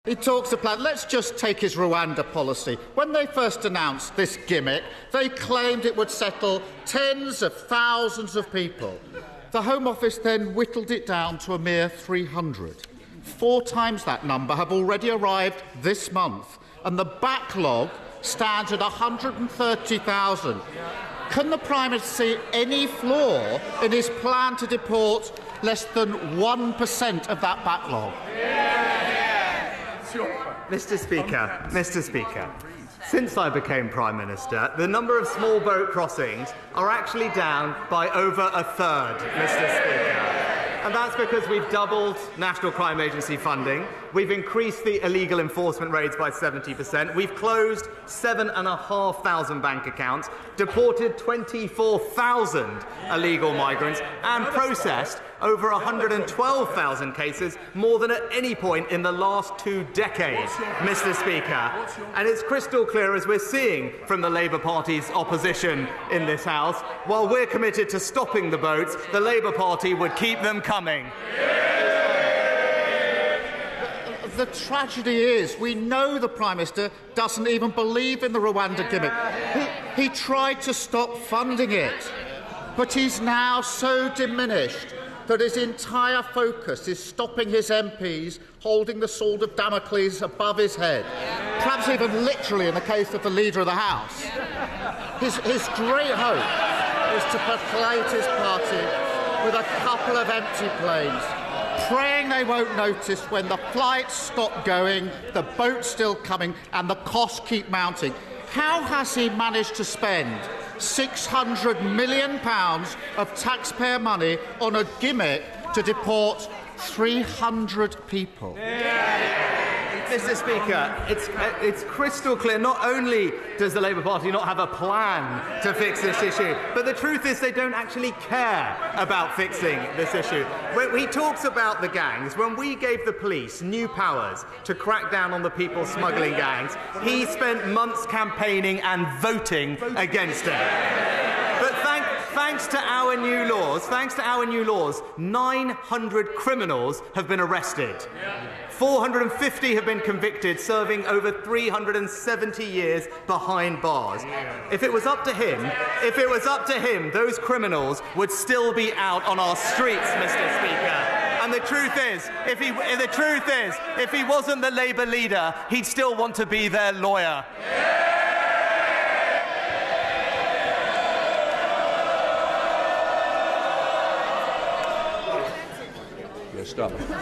He talks of plan. Let's just take his Rwanda policy. When they first announced this gimmick, they claimed it would settle tens of thousands of people. The Home Office then whittled it down to a mere 300. 4 times that number have already arrived this month, and the backlog stands at 130,000. Can the Prime Minister see any flaw in his plan to deport less than 1% of that backlog? Mr. Speaker, since I became Prime Minister, the number of small boat crossings are actually down by over a third, Mr. Speaker. And that's because we've doubled National Crime Agency funding, we've increased the illegal enforcement raids by 70%, we've closed 7,500 bank accounts, deported 24,000 illegal migrants, and processed over 112,000 cases, more than at any point in the last 2 decades, Mr. Speaker. And it's crystal clear, as we're seeing from the Labour Party's opposition in this House, while we're committed to stopping the boats, the Labour Party would keep them coming. The tragedy is, we know the Prime Minister doesn't even believe in the Rwanda gimmick. He tried to stop funding it, but he's now so diminished that his entire focus is stopping his MPs holding the sword of Damocles above his head, perhaps even literally in the case of the Leader of the House. His great hope is to percolate his party with a couple of empty planes, praying they won't notice when the flights stop going, the boat's still coming, and the costs keep mounting. How has he managed to spend £600 million of taxpayer money on a gimmick to deport 300 people? Mr. Speaker, it's crystal clear. Not only does the Labour Party not have a plan to fix this issue, but the truth is they don't actually care about fixing this issue. When he talks about the gangs, when we gave the police new powers to crack down on the people smuggling gangs, he spent months campaigning and voting against it. But thanks to our new laws, 900 criminals have been arrested. 450 have been convicted, serving over 370 years behind bars. If it was up to him, those criminals would still be out on our streets, Mr. Speaker. And the truth is, if he wasn't the Labour leader, he'd still want to be their lawyer.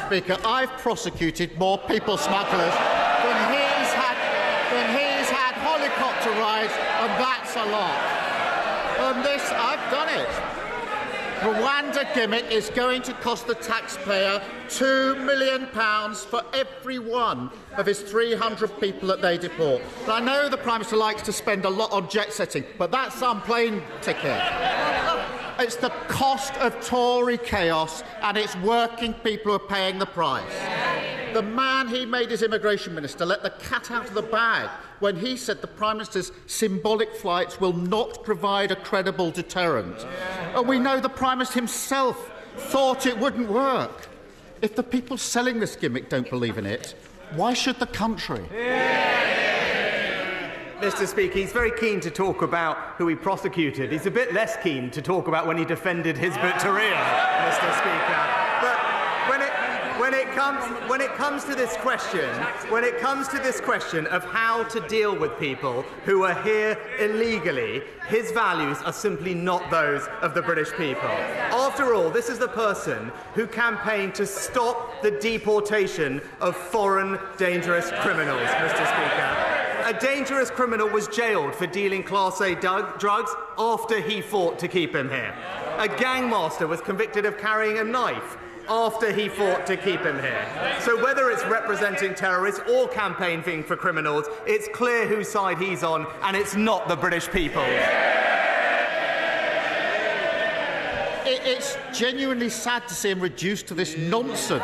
Speaker, I've prosecuted more people smugglers than he's had helicopter rides, and that's a lot. And this, I've done it. Rwanda gimmick is going to cost the taxpayer £2 million for every one of his 300 people that they deport. And I know the Prime Minister likes to spend a lot on jet setting, but that's some plane ticket. It's the cost of Tory chaos, and it's working people who are paying the price. The man he made his immigration minister let the cat out of the bag when he said the Prime Minister's symbolic flights will not provide a credible deterrent. And we know the Prime Minister himself thought it wouldn't work. If the people selling this gimmick don't believe in it, why should the country? Mr. Speaker, he's very keen to talk about who he prosecuted. He's a bit less keen to talk about when he defended Hizb ut-Tahrir, Mr. Speaker. But when it comes to this question of how to deal with people who are here illegally, his values are simply not those of the British people. After all, this is the person who campaigned to stop the deportation of foreign dangerous criminals, Mr. Speaker. A dangerous criminal was jailed for dealing Class A drugs after he fought to keep him here. A gangmaster was convicted of carrying a knife after he fought to keep him here. So whether it's representing terrorists or campaigning for criminals, it's clear whose side he's on, and it's not the British people. It's genuinely sad to see him reduced to this nonsense.